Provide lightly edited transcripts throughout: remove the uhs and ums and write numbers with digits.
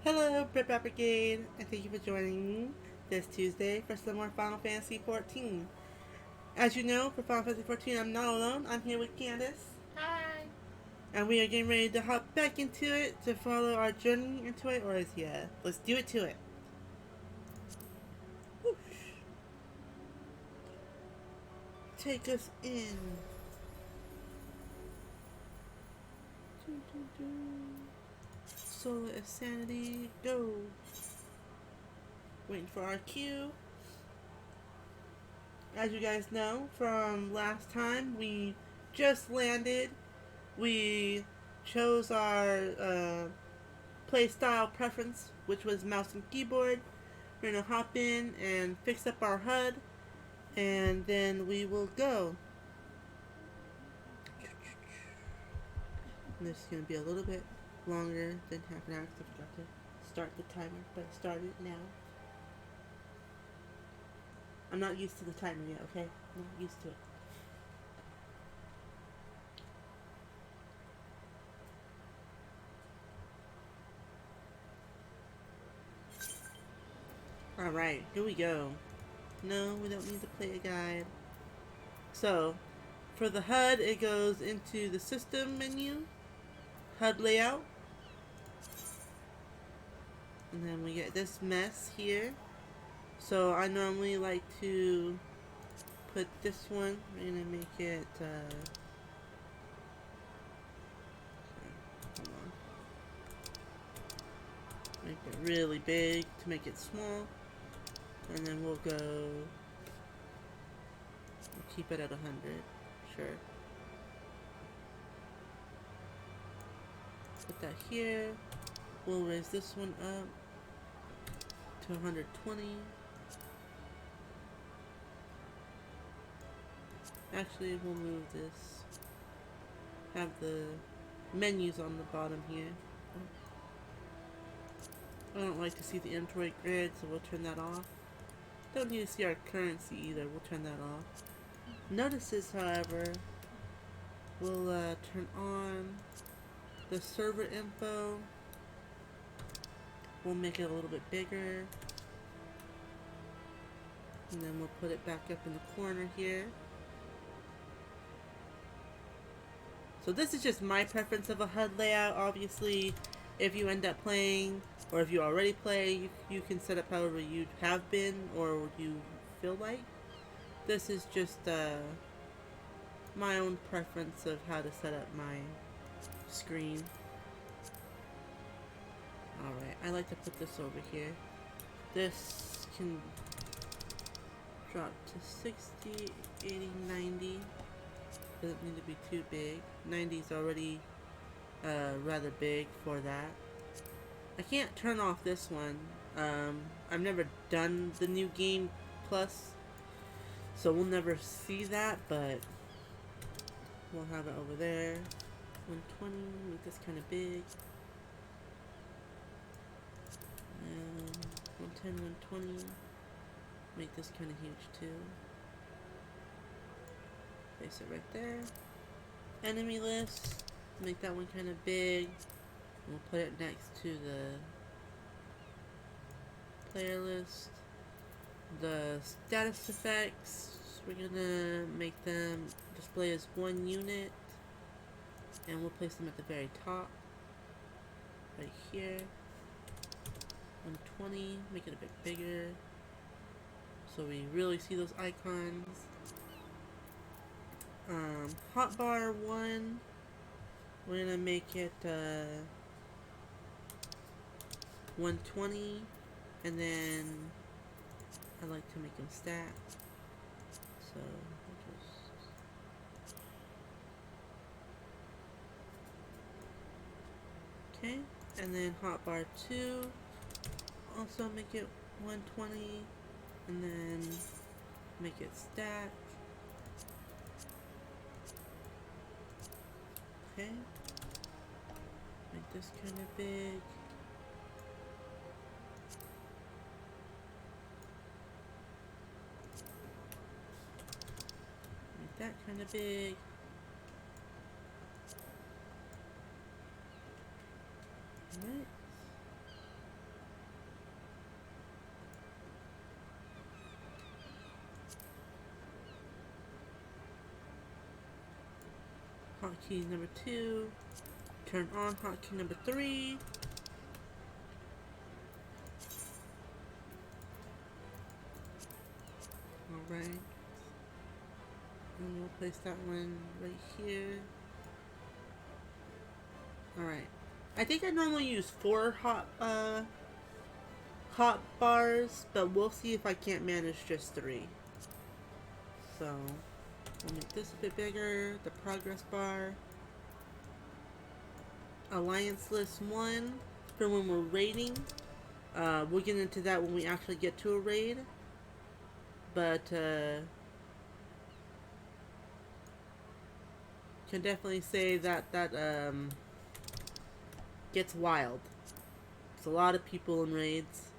Hello, Brit Brigade, and thank you for joining me this Tuesday for some more Final Fantasy XIV. As you know, for Final Fantasy XIV, I'm not alone. I'm here with Candace, Hi. and we are getting ready to hop back into it to follow our journey into it. Or is let's do it to it. Whoosh. Take us in. Sulloa of Sanity, go. Waiting for our cue. As you guys know from last time, we just landed. We chose our play style preference, which was mouse and keyboard. We're gonna hop in and fix up our HUD, and then we will go. And this is gonna be a little bit longer than half an hour because I forgot to start the timer, but I started it now. I'm not used to the timer yet, okay? I'm not used to it. Alright, here we go. No, we don't need to play a guide. So, for the HUD, it goes into the system menu, HUD layout, and then we get this mess here. So I normally like to put this one, we're gonna make it, hold on. Make it really big to make it small, and then we'll keep it at 100, sure. Put that here, we'll raise this one up to 120. Actually, we'll move this. Have the menus on the bottom here. I don't like to see the inventory grid, so we'll turn that off. Don't need to see our currency either, we'll turn that off. Notices, however, we'll turn on the server info. We'll make it a little bit bigger. And then we'll put it back up in the corner here. So this is just my preference of a HUD layout. Obviously, if you end up playing, or if you already play, you can set up however you have been, or you feel like. This is just my own preference of how to set up my screen. Alright, I like to put this over here. This can drop to 60, 80, 90. Doesn't need to be too big. 90 is already rather big for that. I can't turn off this one. I've never done the new game plus, so we'll never see that, but we'll have it over there. 120, make this kind of big. And 110, 120, make this kind of huge too. Place it right there. Enemy list, make that one kind of big. We'll put it next to the player list. The status effects, we're gonna make them display as one unit, and we'll place them at the very top, right here. 120, make it a bit bigger, so we really see those icons. Hotbar 1, we're gonna make it 120, and then I like to make them stacked, so okay. And then hotbar 2, also make it 120, and then make it stacked. Okay, make this kind of big. Make that kind of big. Alright. hotkey number 2. Turn on hotkey number 3. Alright. And we'll place that one right here. Alright. I think I normally use 4 hot bars, but we'll see if I can't manage just 3. So we'll make this a bit bigger. The progress bar. Alliance list 1 for when we're raiding. We'll get into that when we actually get to a raid. But can definitely say that gets wild. There's a lot of people in raids.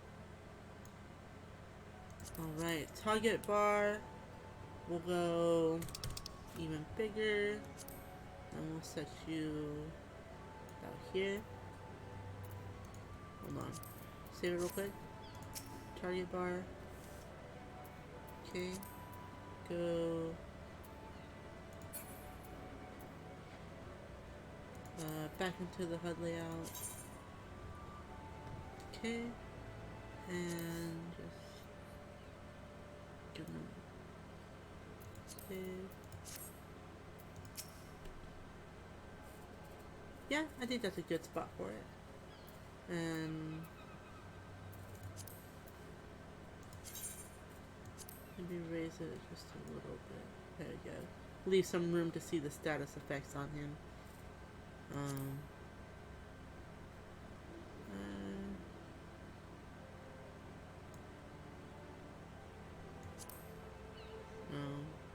Alright, target bar. We'll go even bigger. And we'll set you out here. Hold on. Save it real quick. Target bar. Okay. Go. Back into the HUD layout. Okay. And just give them save. Yeah, I think that's a good spot for it. And maybe raise it just a little bit. There we go. Leave some room to see the status effects on him.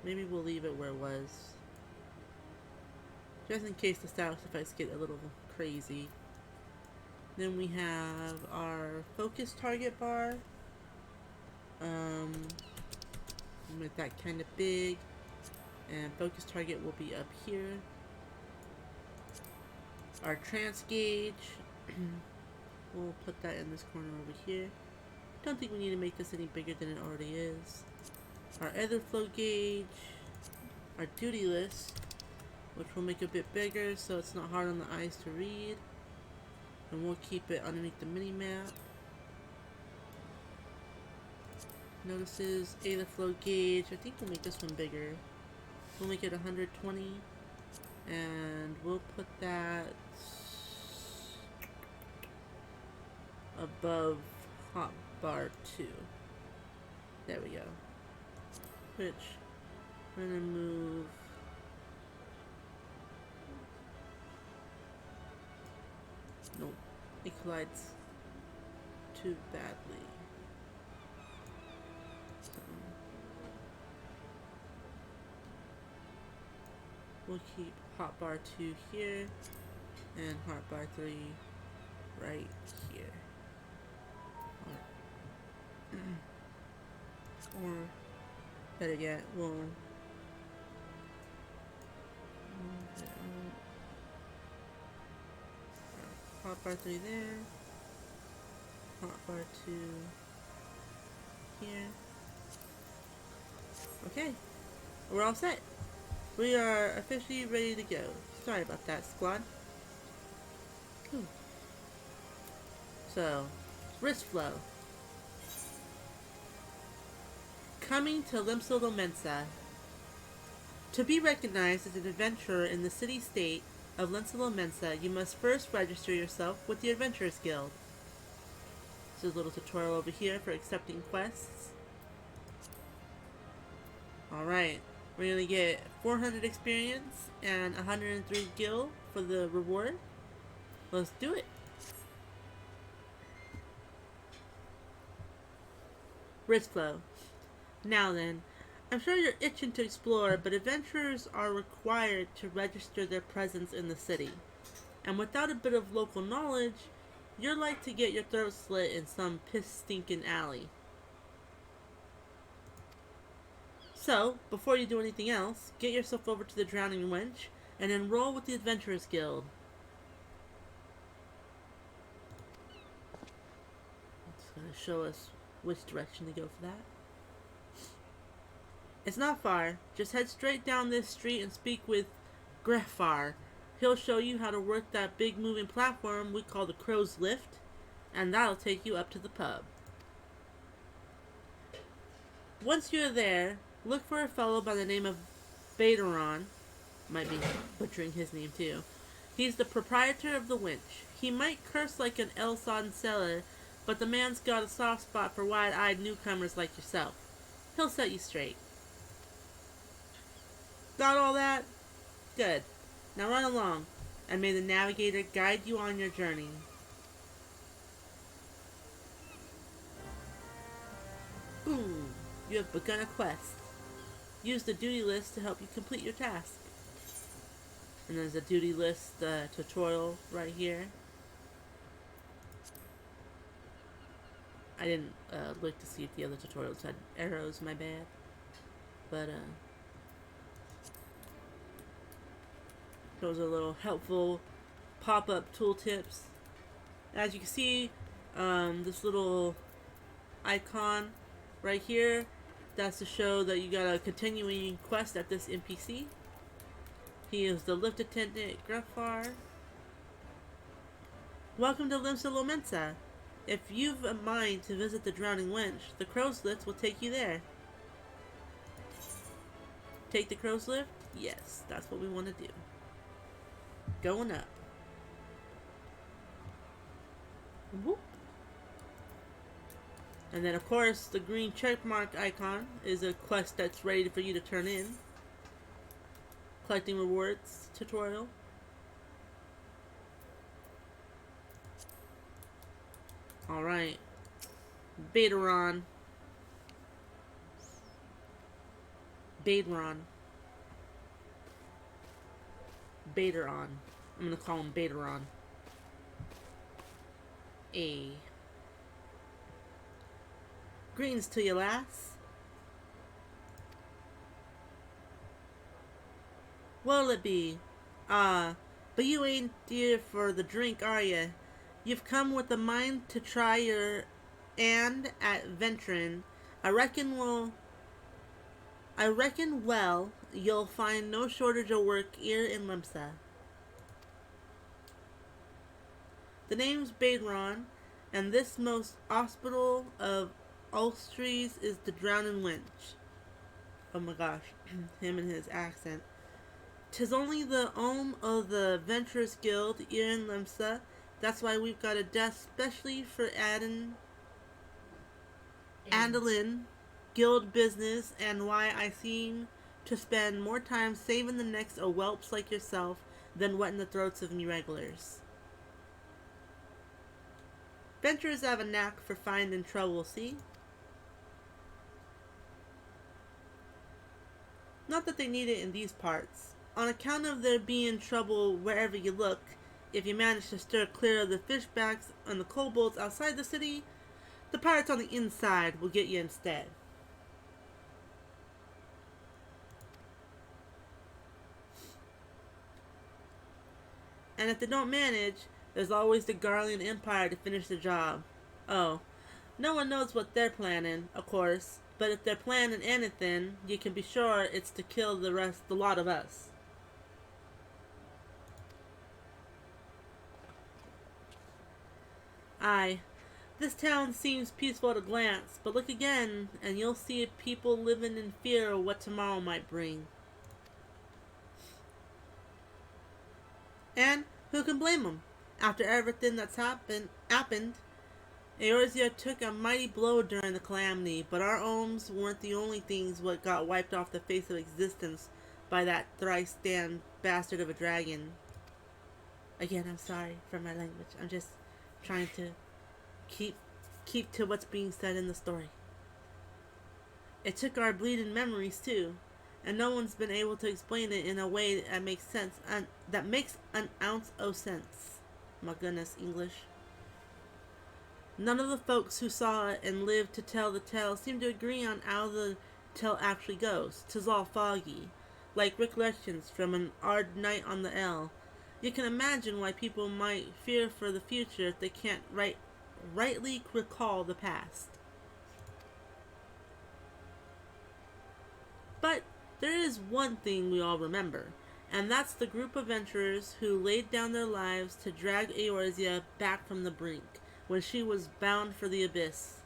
Maybe we'll leave it where it was. Just in case the status effects get a little crazy. Then we have our focus target bar. Make that kind of big. And focus target will be up here. Our trance gauge. We'll put that in this corner over here. Don't think we need to make this any bigger than it already is. Our ether flow gauge. Our duty list, which we'll make a bit bigger so it's not hard on the eyes to read. And we'll keep it underneath the mini map. Notices, ether flow gauge. I think we'll make this one bigger. We'll make it 120. And we'll put that above hotbar 2. There we go. Which we're gonna move nope, it collides too badly. So we'll keep hotbar 2 here and hotbar 3 right here. Or better yet, we'll move it out. Hotbar 3 there. Hotbar 2 here. Okay, we're all set. We are officially ready to go. Sorry about that, squad. So, wrist flow. Coming to Sulloa Mensa. To be recognized as an adventurer in the city-state of Sulloa Mensa, you must first register yourself with the Adventurers Guild. This is a little tutorial over here for accepting quests. Alright, we're going to get 400 experience and 103 gil for the reward. Let's do it. Wrist flow. Now then, I'm sure you're itching to explore, but adventurers are required to register their presence in the city. And without a bit of local knowledge, you're like to get your throat slit in some piss-stinking alley. So, before you do anything else, get yourself over to the Drowning Wench and enroll with the Adventurers Guild. It's going to show us which direction to go for that. It's not far. Just head straight down this street and speak with Grefar. He'll show you how to work that big moving platform we call the Crow's Lift, and that'll take you up to the pub. Once you're there, look for a fellow by the name of Baderon. Might be butchering his name too. He's the proprietor of the winch. He might curse like an Elson seller, but the man's got a soft spot for wide-eyed newcomers like yourself. He'll set you straight. Got all that? Good. Now run along, and may the navigator guide you on your journey. Boom! You have begun a quest. Use the duty list to help you complete your task. And there's a duty list tutorial right here. I didn't look to see if the other tutorials had arrows, my bad. But those are little helpful pop-up tooltips. As you can see, this little icon right here, that's to show that you got a continuing quest at this NPC. He is the lift attendant Grefar. Welcome to Limsa Lomensa. If you've a mind to visit the Drowning Wench, the Crow's Lift will take you there. Take the Crow's Lift? Yes, that's what we want to do. Going up. Whoop. And then of course the green checkmark icon is a quest that's ready for you to turn in. Collecting rewards tutorial. Alright. Baderon. Baderon. Baderon. I'm gonna call him Baderon. A. Greetings to you, lass. What'll it be? But you ain't here for the drink, are ya? You've come with a mind to try your hand at venturing. I reckon well, you'll find no shortage of work here in Limsa. The name's Baderon, and this most hospitable of Ulstries is the Drowning Wench. Oh my gosh, him and his accent. 'Tis only the home of the Venturers Guild here in Limsa. That's why we've got a desk specially for Andalin guild business, and why I seem to spend more time saving the necks of whelps like yourself than wetting the throats of me regulars. Venturers have a knack for finding trouble, see? Not that they need it in these parts. On account of there being trouble wherever you look, if you manage to steer clear of the fishbacks and the kobolds outside the city, the pirates on the inside will get you instead. And if they don't manage, there's always the Garlean Empire to finish the job. Oh, no one knows what they're planning, of course, but if they're planning anything, you can be sure it's to kill the lot of us. Aye, this town seems peaceful at a glance, but look again, and you'll see people living in fear of what tomorrow might bring. And who can blame them? After everything that's happened, Eorzea took a mighty blow during the calamity, but our homes weren't the only things what got wiped off the face of existence by that thrice-damned bastard of a dragon. Again, I'm sorry for my language. I'm just trying to keep to what's being said in the story. It took our bleeding memories too, and no one's been able to explain it in a way that makes sense, and that makes an ounce of sense. My goodness, English. None of the folks who saw it and lived to tell the tale seem to agree on how the tale actually goes. 'Tis all foggy, like recollections from an hard night on the L. You can imagine why people might fear for the future if they can't rightly recall the past. But there is one thing we all remember, And that's the group of adventurers who laid down their lives to drag Eorzea back from the brink when she was bound for the abyss.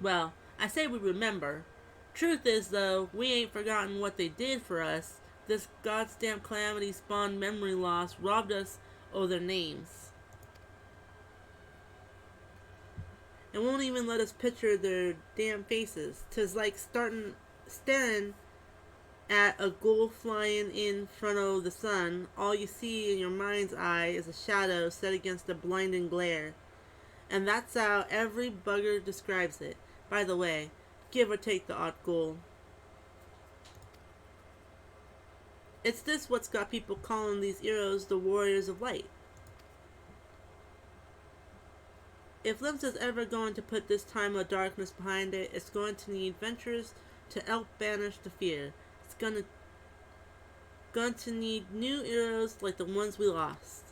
Well, I say we remember. Truth is, though, we ain't forgotten what they did for us. This goddamn calamity spawned memory loss robbed us of their names. It won't even let us picture their damn faces. 'Tis like staring at a ghoul flying in front of the sun. All you see in your mind's eye is a shadow set against a blinding glare. And that's how every bugger describes it. By the way, give or take the odd ghoul. It's this what's got people calling these heroes the Warriors of Light. If Limbs is ever going to put this time of darkness behind it, it's going to need adventurers to help banish the fear. It's going to need new heroes like the ones we lost.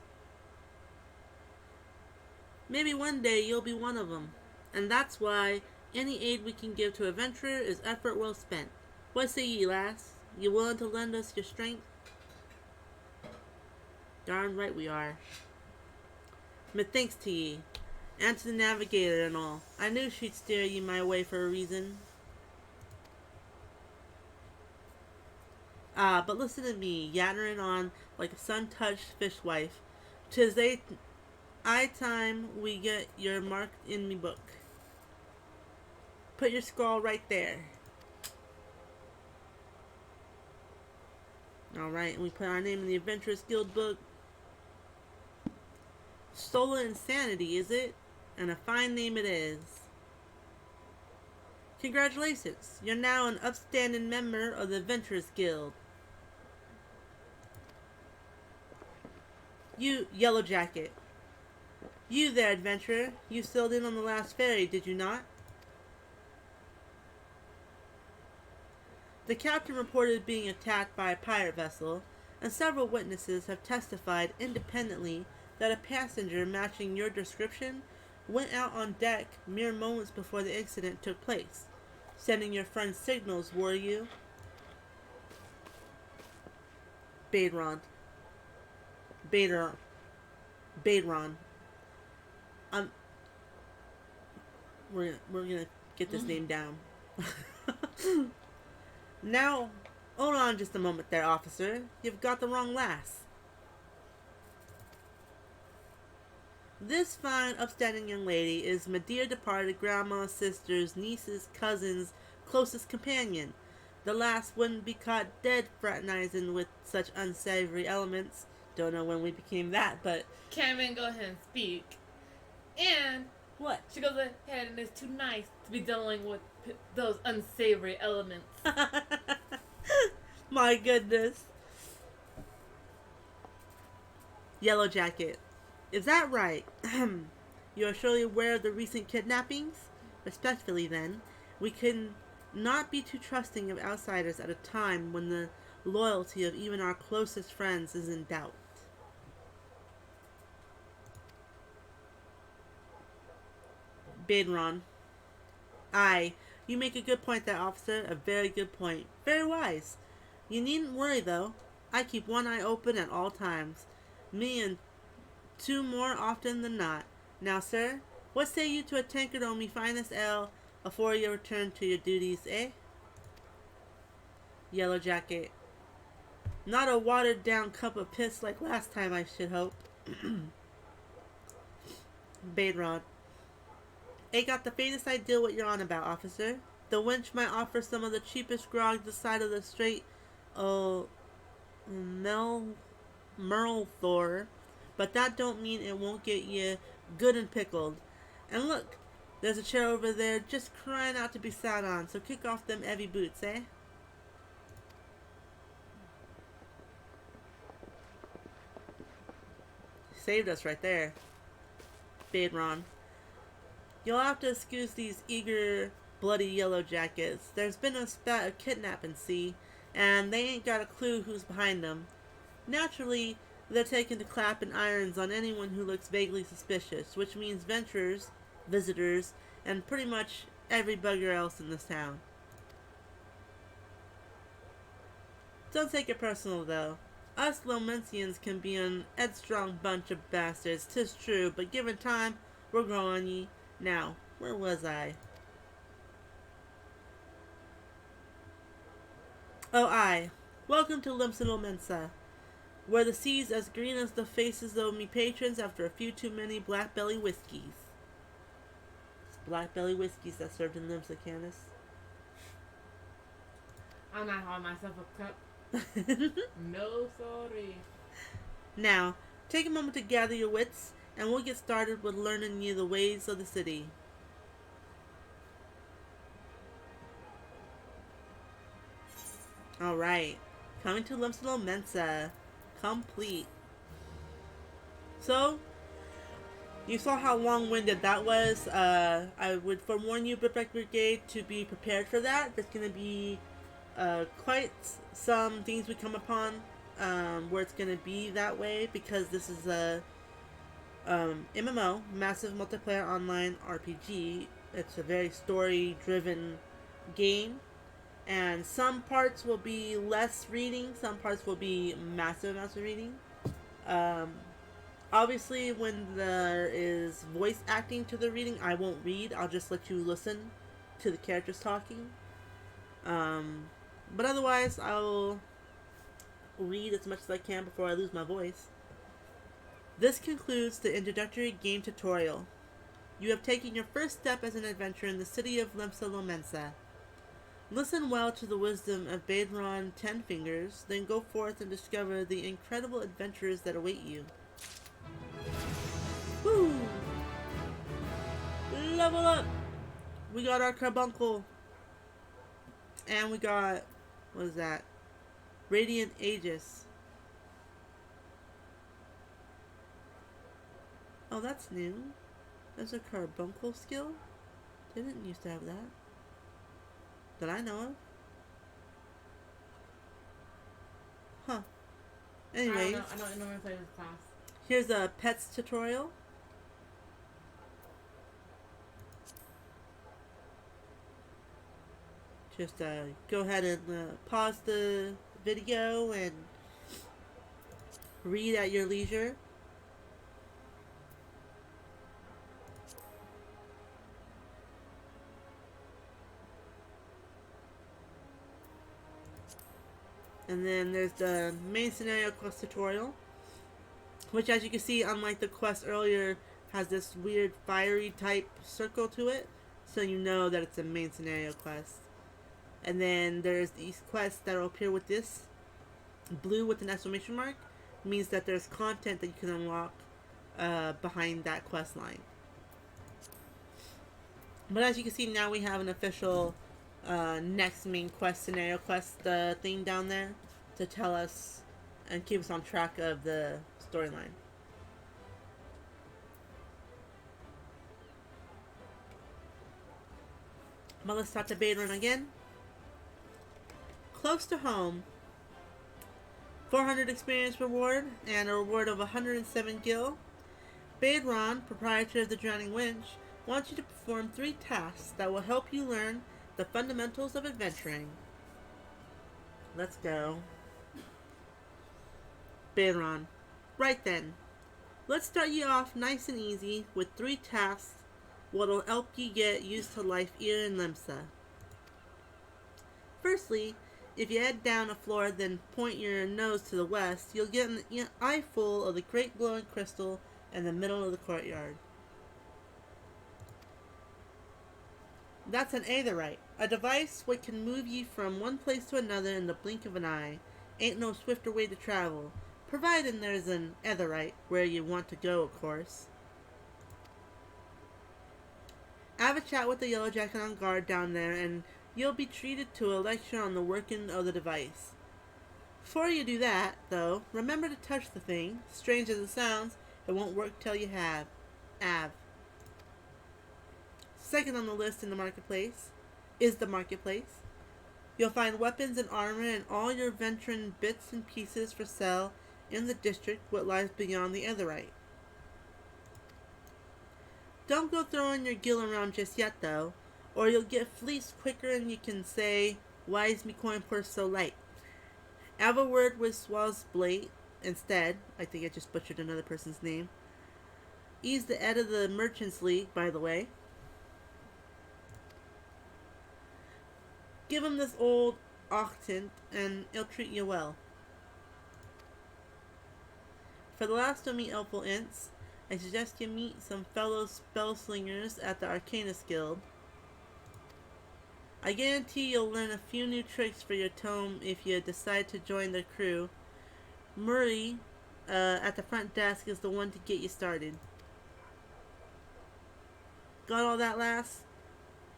Maybe one day you'll be one of them. And that's why any aid we can give to adventurer is effort well spent. What say ye, lass? You willing to lend us your strength? Darn right we are. Methinks to ye, and to the navigator and all. I knew she'd steer ye my way for a reason. But listen to me, yattering on like a sun-touched fishwife. 'Tis time we get your mark in me book. Put your scrawl right there. Alright, and we put our name in the Adventurers Guild book. Sulloa Insanity, is it? And a fine name it is. Congratulations, you're now an upstanding member of the Adventurers Guild. You, Yellow Jacket. You there, adventurer. You sailed in on the last ferry, did you not? The captain reported being attacked by a pirate vessel, and several witnesses have testified independently that a passenger matching your description went out on deck mere moments before the incident took place. Sending your friend signals, were you? Baderon. We're gonna get this name down. Now, hold on just a moment there, officer. You've got the wrong lass. This fine, upstanding young lady is my dear departed grandma's sister's, niece's, cousin's closest companion. The lass wouldn't be caught dead fraternizing with such unsavory elements. Don't know when we became that, but... Cameron, go ahead and speak. And... What? She goes ahead and is too nice to be dealing with those unsavory elements. My goodness. Yellow Jacket. Is that right? You are surely aware of the recent kidnappings? Respectfully, then, we can not be too trusting of outsiders at a time when the loyalty of even our closest friends is in doubt. Baderon. Aye, you make a good point there, officer. A very good point. Very wise. You needn't worry, though. I keep one eye open at all times. Me and two more often than not. Now, sir, what say you to a tankard of me finest ale afore you return to your duties, eh? Yellow Jacket. Not a watered-down cup of piss like last time, I should hope. Baderon. Ain't got the faintest idea what you're on about, officer. The wench might offer some of the cheapest grog this side of the Strait of Merlthor, but that don't mean it won't get you good and pickled. And look, there's a chair over there just crying out to be sat on, so kick off them heavy boots, eh? Saved us right there. Baderon. You'll have to excuse these eager, bloody yellow jackets. There's been a spat of kidnapping, see, and they ain't got a clue who's behind them. Naturally, they're taking to clapping irons on anyone who looks vaguely suspicious, which means venturers, visitors, and pretty much every bugger else in this town. Don't take it personal, though. Us Lomensians can be an headstrong bunch of bastards, 'tis true, but given time, we're growing ye. Now, where was I? Oh, I. Welcome to Lomensa, where the sea's as green as the faces of me patrons after a few too many black belly whiskeys. It's black belly whiskeys that served in Limsa, Candace. I'm not having myself a cup. No, sorry. Now, take a moment to gather your wits, and we'll get started with learning you the ways of the city. Alright, coming to Limsa Mensa. Complete. So, you saw how long-winded that was. I would forewarn you, Brickback Brigade, to be prepared for that. There's going to be quite some things we come upon where it's going to be that way, because this is a MMO, massive multiplayer online RPG. It's a very story-driven game, and some parts will be less reading, some parts will be massive amounts of reading. Obviously, when there is voice acting to the reading, I won't read. I'll just let you listen to the characters talking. But otherwise, I'll read as much as I can before I lose my voice. This concludes the introductory game tutorial. You have taken your first step as an adventurer in the city of Lomensa. Listen well to the wisdom of Baedron Tenfingers, then go forth and discover the incredible adventures that await you. Woo! Level up! We got our carbuncle. And we got, what is that? Radiant Aegis. Oh, that's new. There's a carbuncle skill? They didn't used to have that. That I know of. Huh. Anyways. I don't know if I play this class. Here's a pets tutorial. Just go ahead and pause the video and read at your leisure. And then there's the main scenario quest tutorial, which, as you can see, unlike the quest earlier, has this weird fiery type circle to it, so you know that it's a main scenario quest. And then there's these quests that will appear with this blue with an exclamation mark, means that there's content that you can unlock behind that quest line. But as you can see, now we have an official next main quest scenario quest thing down there to tell us and keep us on track of the storyline. But let's talk to Baedron again. Close to home, 400 experience reward and a reward of 107 gil. Baedron, proprietor of the Drowning Winch, wants you to perform 3 tasks that will help you learn the fundamentals of adventuring. Let's go. Baedron. Right then. Let's start you off nice and easy with 3 tasks what'll help you get used to life here in Limsa. Firstly, if you head down a floor, then point your nose to the west, you'll get an eye full of the great glowing crystal in the middle of the courtyard. That's an aetherite, a device which can move you from one place to another in the blink of an eye. Ain't no swifter way to travel, providing there's an aetherite where you want to go, of course. Have a chat with the yellow jacket on guard down there, and you'll be treated to a lecture on the working of the device. Before you do that, though, remember to touch the thing. Strange as it sounds, it won't work till you have. Second on the list in the marketplace is the marketplace. You'll find weapons and armor and all your venturing bits and pieces for sale in the district what lies beyond the Etherite. Don't go throwing your gil around just yet, though, or you'll get fleeced quicker and you can say, "Why is me coin purse so light?" Have a word with Swazblade instead. I think I just butchered another person's name. He's the head of the Merchants League, by the way. Give him this old octant and he'll treat you well. For the last to meet Elful Ints, I suggest you meet some fellow spellslingers at the Arcanist Guild. I guarantee you'll learn a few new tricks for your tome if you decide to join their crew. Murray, at the front desk, is the one to get you started. Got all that, lass?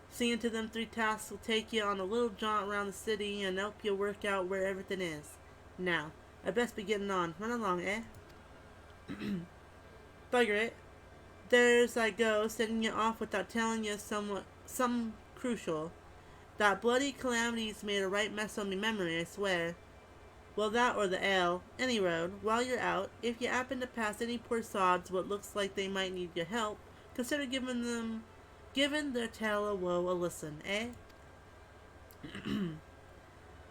Seeing to them 3 tasks will take you on a little jaunt around the city and help you work out where everything is. Now, I best be getting on. Run along, eh? Bugger it. There's I go, sending you off without telling you some crucial. That bloody calamity's made a right mess of me memory, I swear. Well, that or the ale. Any road, while you're out, if you happen to pass any poor sods what looks like they might need your help, consider giving their tale of woe a listen, eh?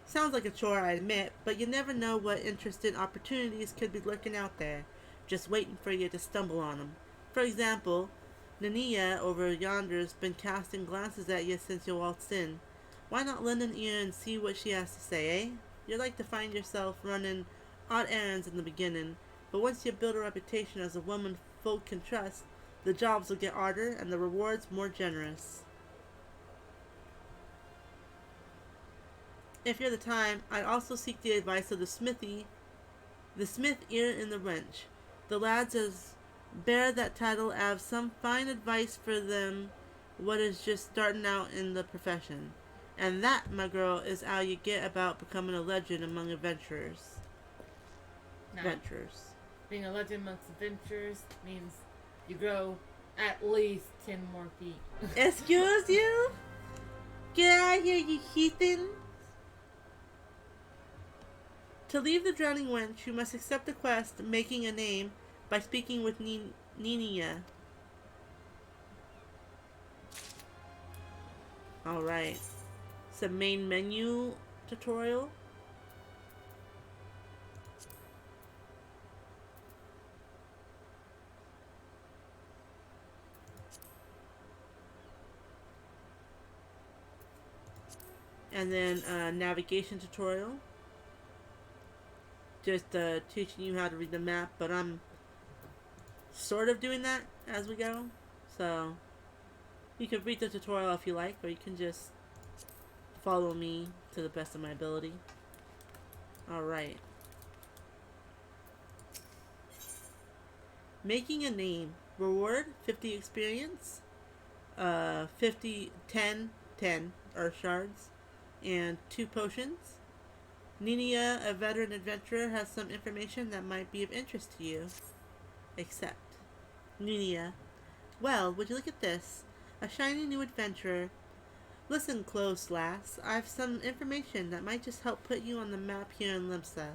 Sounds like a chore, I admit, but you never know what interesting opportunities could be lurking out there, just waiting for you to stumble on them. For example, Nania over yonder's been casting glances at you since you waltzed in. Why not lend an ear and see what she has to say, eh? You'd like to find yourself running odd errands in the beginning, but once you build a reputation as a woman folk can trust, the jobs will get harder and the rewards more generous. If you're the time, I'd also seek the advice of the smith ear in the wrench. The lads as bear that title have some fine advice for them what is just starting out in the profession. And that, my girl, is how you get about becoming a legend among adventurers. Now, Adventurers. being a legend amongst adventurers means you grow at least 10 more feet. Excuse you? Get out of here, you heathen! To leave the drowning wench, you must accept the quest, making a name, by speaking with Ninia. Alright. It's a main menu tutorial. And then navigation tutorial. Just teaching you how to read the map, but I'm sort of doing that as we go. So you can read the tutorial if you like, or you can just follow me to the best of my ability. Alright. Making a name. Reward 50 experience, 10 earth shards, and 2 potions. Ninia, a veteran adventurer, has some information that might be of interest to you. Accept. Ninia. Well, would you look at this? A shiny new adventurer. Listen close, lass. I've some information that might just help put you on the map here in Limsa.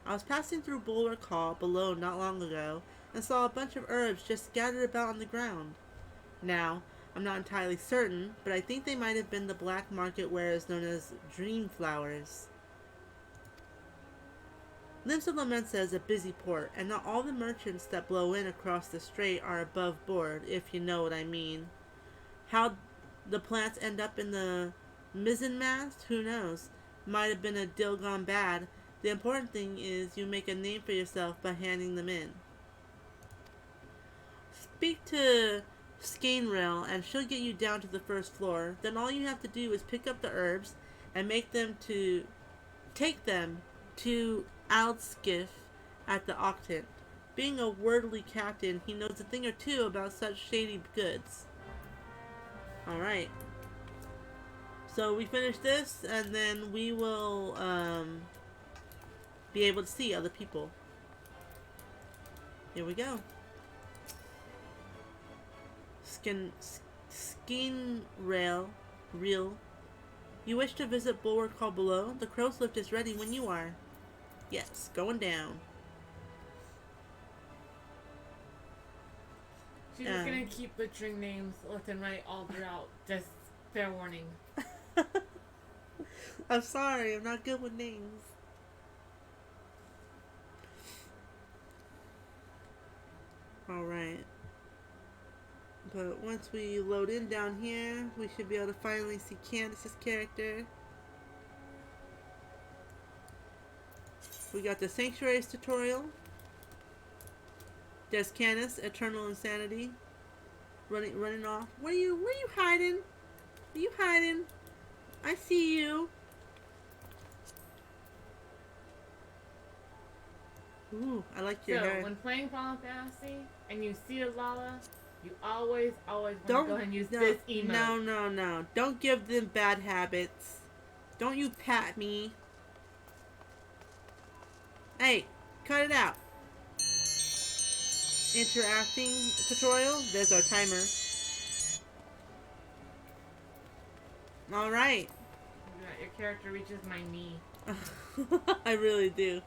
I was passing through Bulwark Hall below not long ago and saw a bunch of herbs just scattered about on the ground. Now, I'm not entirely certain, but I think they might have been the black market wares known as dream flowers. Limsa Lamensa is a busy port, and not all the merchants that blow in across the strait are above board, if you know what I mean. How the plants end up in the mizzenmast, who knows? Might have been a deal gone bad. The important thing is you make a name for yourself by handing them in. Speak to Skainrail and she'll get you down to the first floor. Then all you have to do is pick up the herbs and take them to Aldskiff at the Octant. Being a worldly captain, he knows a thing or two about such shady goods. Alright. So we finish this and then we will be able to see other people. Here we go. Skin Rail. You wish to visit Bulwark Hall below? The crow's lift is ready when you are. Yes, going down. She's just gonna keep butchering names left and right all throughout. Just fair warning. I'm sorry, I'm not good with names. Alright. But once we load in down here, we should be able to finally see Candace's character. We got the Sanctuaries tutorial. There's Candace, Eternal Insanity. Running off. Where you hiding? Are you hiding? I see you. Ooh, I like your hair. So, when playing Final Fantasy and you see a Lala, you always want to go ahead and use this emote. No. Don't give them bad habits. Don't you pat me. Hey, cut it out. Interacting tutorial. There's our timer. Alright. Your character reaches my knee. I really do.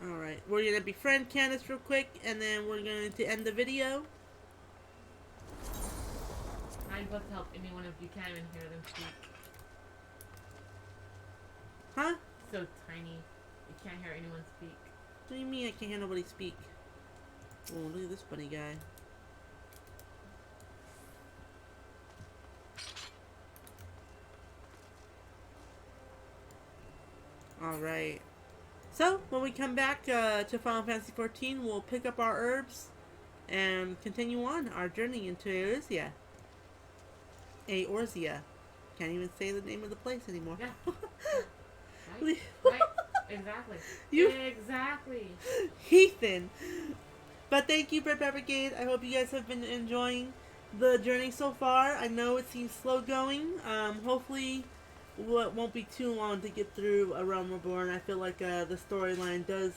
Alright, we're gonna befriend Candace real quick, and then we're going to end the video. I'd love to help anyone if you can't even hear them speak. Huh? So tiny. You can't hear anyone speak. What do you mean I can't hear nobody speak? Oh, look at this funny guy. Alright. So, when we come back to Final Fantasy XIV, we'll pick up our herbs and continue on our journey into Eorzea. Eorzea. Can't even say the name of the place anymore. Yeah. Right. Exactly. Exactly. Heathen. But thank you, Bread Brigade. I hope you guys have been enjoying the journey so far. I know it seems slow going. Hopefully it won't be too long to get through A Realm Reborn. I feel like the storyline does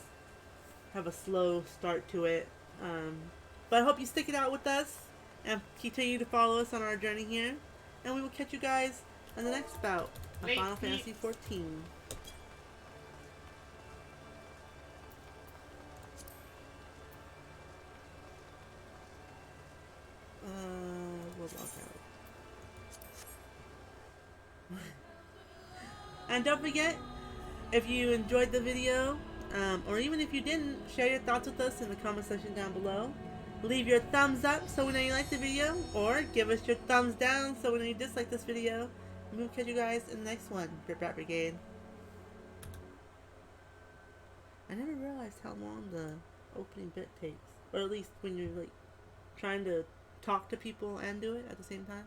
have a slow start to it. But I hope you stick it out with us and continue to follow us on our journey here. And we will catch you guys on the next bout of Final Fantasy XIV. We'll log out. And don't forget, if you enjoyed the video, or even if you didn't, share your thoughts with us in the comment section down below. Leave your thumbs up so we know you like the video, or give us your thumbs down so we know you dislike this video. And we'll catch you guys in the next one, Brat Brigade. I never realized how long the opening bit takes, or at least when you're like trying to talk to people and do it at the same time.